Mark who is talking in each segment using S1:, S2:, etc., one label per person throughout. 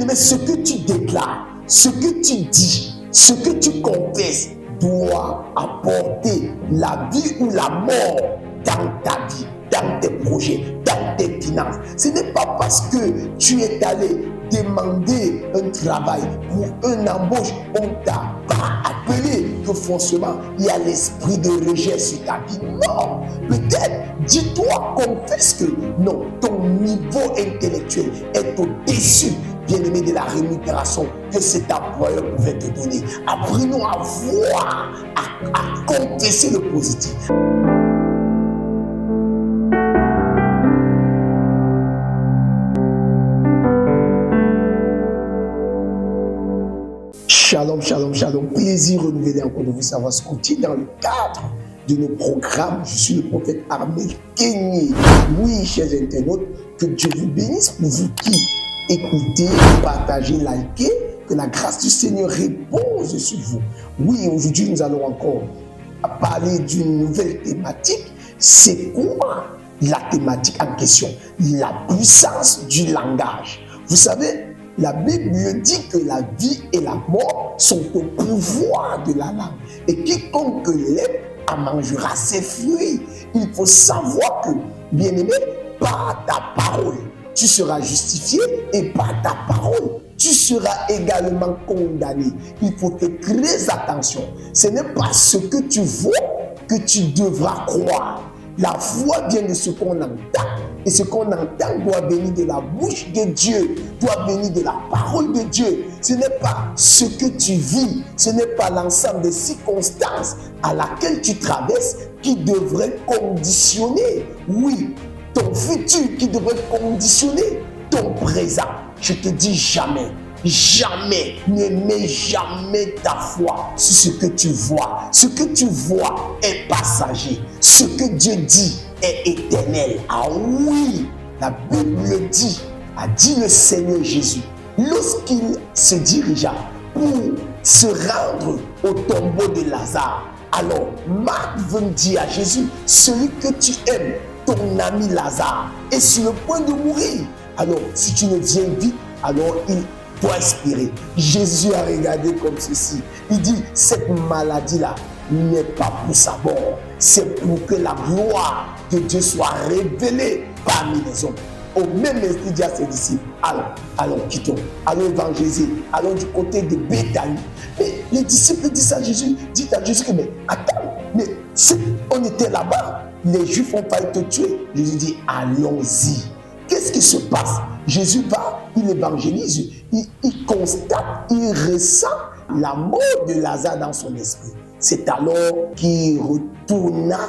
S1: Bien-aimé, ce que tu déclares, ce que tu dis, ce que tu confesses doit apporter la vie ou la mort dans ta vie, dans tes projets, dans tes finances. Ce n'est pas parce que tu es allé demander un travail pour une embauche, on t'a pas appelé que forcément il y a l'esprit de rejet sur ta vie. Non, peut-être dis-toi, confesse que non, ton niveau intellectuel est au-dessus, bien-aimé, de la rémunération que cet employeur pouvait te donner. Apprenons à voir, à confesser le positif. Shalom, shalom, shalom. Plaisir renouvelé encore de vous savoir scouter dans le cadre de nos programmes. Je suis le prophète Armel Kenyé. Oui, chers internautes, que Dieu vous bénisse pour vous qui écoutez, partagez, likez. Que la grâce du Seigneur repose sur vous. Oui, aujourd'hui, nous allons encore parler d'une nouvelle thématique. C'est quoi la thématique en question? La puissance du langage. Vous savez, la Bible dit que la vie et la mort sont au pouvoir de la langue. Et quiconque l'aime en mangera ses fruits. Il faut savoir que, bien-aimé, par ta parole, tu seras justifié et par ta parole, tu seras également condamné. Il faut faire très attention. Ce n'est pas ce que tu vois que tu devras croire. La foi vient de ce qu'on entend. Et ce qu'on entend doit venir de la bouche de Dieu, doit venir de la parole de Dieu. Ce n'est pas ce que tu vis, ce n'est pas l'ensemble des circonstances à laquelle tu traverses qui devrait conditionner, oui, ton futur, qui devrait conditionner ton présent. Je te dis jamais. Jamais, ne mets jamais ta foi sur ce que tu vois. Ce que tu vois est passager. Ce que Dieu dit est éternel. Ah oui, la Bible dit, a dit le Seigneur Jésus, lorsqu'il se dirigea pour se rendre au tombeau de Lazare. Alors, Marc veut dire à Jésus, celui que tu aimes, ton ami Lazare, est sur le point de mourir. Alors, si tu ne viens vite, alors il doit espérer. Jésus a regardé comme ceci. Il dit, cette maladie-là n'est pas pour sa mort. C'est pour que la gloire de Dieu soit révélée parmi les hommes. Au même instant, il dit à ses disciples, allons, quittons, allons évangéliser, allons du côté de Béthanie. Mais les disciples disent à Jésus, mais attends, mais si on était là-bas, les Juifs ont failli te tuer. Jésus dit, allons-y. Qu'est-ce qui se passe? Jésus va, il évangélise, il constate, il ressent la mort de Lazare dans son esprit. C'est alors qu'il retourna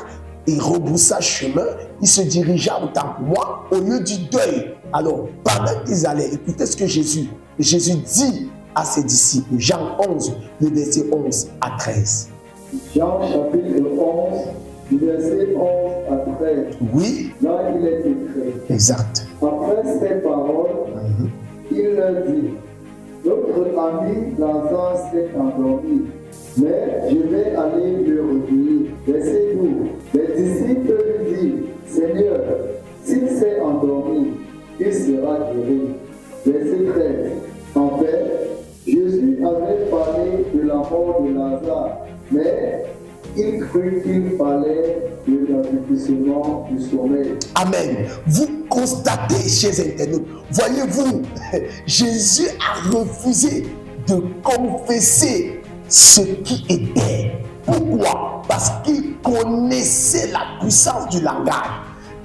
S1: et rebroussa chemin, il se dirigea autant que moi au lieu du deuil. Alors, pendant qu'ils allaient, écoutez ce que Jésus dit à ses disciples, Jean 11, le verset 11 à 13.
S2: Jean chapitre 11, du verset 11 à 13.
S1: Oui.
S2: Là, il est écrit.
S1: Exact.
S2: Après ces paroles, il leur dit, notre ami Lazare s'est endormi, mais je vais aller le recueillir. Verset 12. Les disciples lui disent, Seigneur, s'il s'est endormi, il sera guéri. Verset 13. En fait, Jésus avait parlé de la mort de Lazare, mais il crut qu'il fallait le rafraîchissement du sommeil.
S1: Amen. Vous constatez, chers internautes, voyez-vous, Jésus a refusé de confesser ce qui était. Pourquoi? Parce qu'il connaissait la puissance du langage.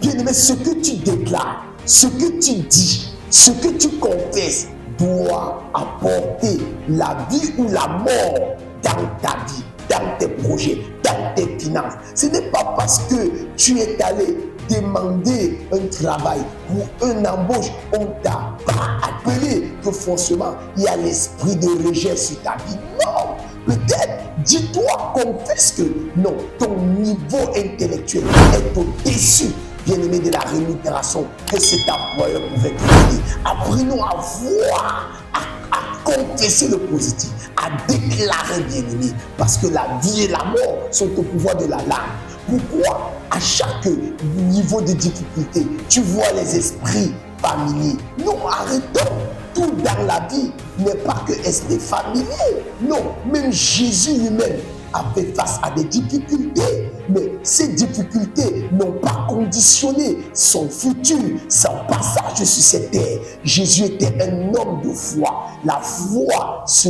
S1: Bien-aimé, ce que tu déclares, ce que tu dis, ce que tu confesses doit apporter la vie ou la mort dans ta vie, dans tes projets, dans tes finances. Ce n'est pas parce que tu es allé demander un travail pour une embauche, on t'a pas appelé que forcément il y a l'esprit de rejet sur ta vie. Non, peut-être dis-toi, confesse que non, ton niveau intellectuel est au-dessus, bien-aimé, de la rémunération que cet employeur pouvait te donner. Apprenons à voir, à confesser le positif, à déclarer, bien-aimé, parce que la vie et la mort sont au pouvoir de la langue. Pourquoi à chaque niveau de difficulté, tu vois les esprits familiers? Non, arrêtons. tout dans la vie n'est pas que esprit familier. Non, même Jésus lui-même a fait face à des difficultés, mais ces difficultés n'ont pas conditionné son futur, son passage sur cette terre. Jésus était un homme de foi. La foi se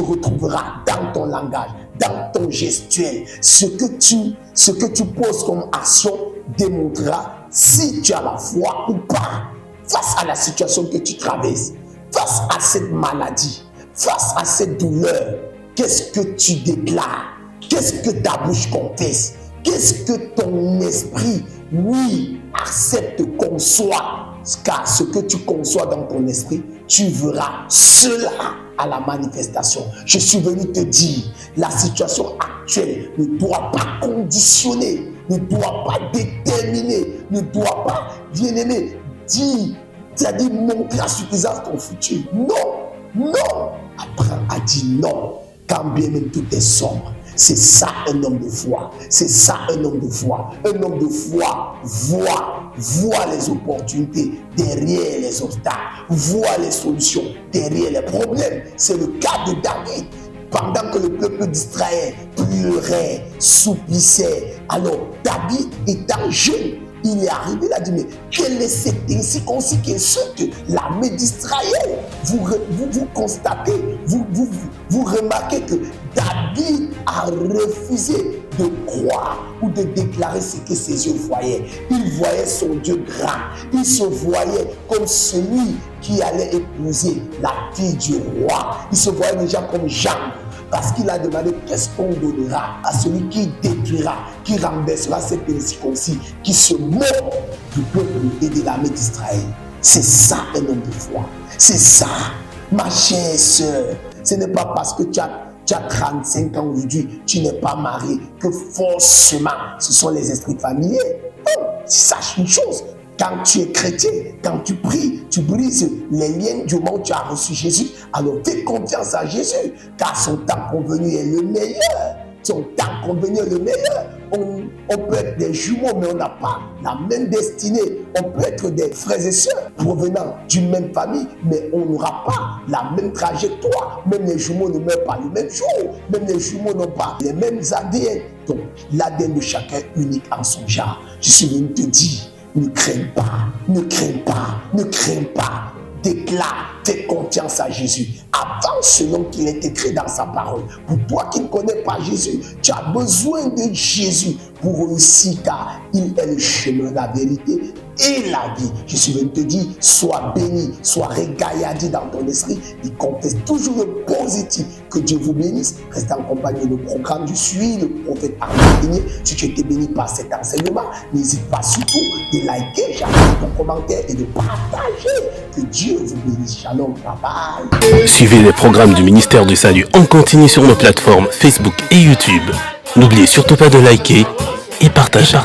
S1: retrouvera dans ton langage, dans ton gestuel. Ce que tu poses comme action démontrera si tu as la foi ou pas. Face à la situation que tu traverses, face à cette maladie, face à cette douleur, qu'est-ce que tu déclares? Qu'est-ce que ta bouche confesse? Qu'est-ce que ton esprit, oui, accepte, conçoit? Car ce que tu conçois dans ton esprit, tu verras cela à la manifestation. Je suis venu te dire, la situation actuelle ne doit pas conditionner, ne doit pas déterminer, ne doit pas, bien-aimé, dire, c'est-à-dire montrer à suffisance ton futur. Non, non. Apprends à dire non, quand bien même tout est sombre. C'est ça un homme de foi. C'est ça un homme de foi. Un homme de foi voit les opportunités derrière les obstacles, voit les solutions derrière les problèmes. C'est le cas de David. Pendant que le peuple d'Israël pleurait, soupissait, alors David étant jeune, il est arrivé, il a dit, mais quelle est cette incirconcis qui insulte l'armée d'Israël? Vous constatez, vous remarquez que David a refusé de croire ou de déclarer ce que ses yeux voyaient. Il voyait son Dieu grand. Il se voyait comme celui qui allait épouser la fille du roi. Il se voyait déjà comme Jean. Parce qu'il a demandé qu'est-ce qu'on donnera à celui qui détruira, qui renversera cette incirconcis, qui se moque du peuple et de l'armée d'Israël. C'est ça un homme de foi. C'est ça, ma chère sœur. Ce n'est pas parce que tu as 35 ans aujourd'hui, tu n'es pas marié, que forcément ce sont les esprits familiers. Non, sache une chose. Quand tu es chrétien, quand tu pries, tu brises les liens du moment où tu as reçu Jésus. Alors fais confiance à Jésus, car son temps convenu est le meilleur. Son temps convenu est le meilleur. On peut être des jumeaux, mais on n'a pas la même destinée. On peut être des frères et sœurs provenant d'une même famille, mais on n'aura pas la même trajectoire. Même les jumeaux ne meurent pas le même jour. Même les jumeaux n'ont pas les mêmes ADN. Donc, l'ADN de chacun est unique en son genre. Je suis venu te dire, ne crains pas, ne crains pas, ne crains pas. Déclare, fais confiance à Jésus. Avance selon qu'il est écrit dans sa parole. Pour toi qui ne connais pas Jésus, tu as besoin de Jésus pour réussir, car il est le chemin, la vérité et la vie. Je suis venu te dire, sois béni, sois régaillardé dans ton esprit et confesse toujours le positif. Que Dieu vous bénisse. Reste en compagnie de programme. Je suis le prophète Arnaud. Si tu étais béni par cet enseignement, n'hésite pas surtout de liker, j'attends ton commentaire et de partager. Que Dieu vous bénisse. Shalom, bye bye.
S3: Suivez les programmes du ministère du Salut en continu sur nos plateformes Facebook et YouTube. N'oubliez surtout pas de liker et partager.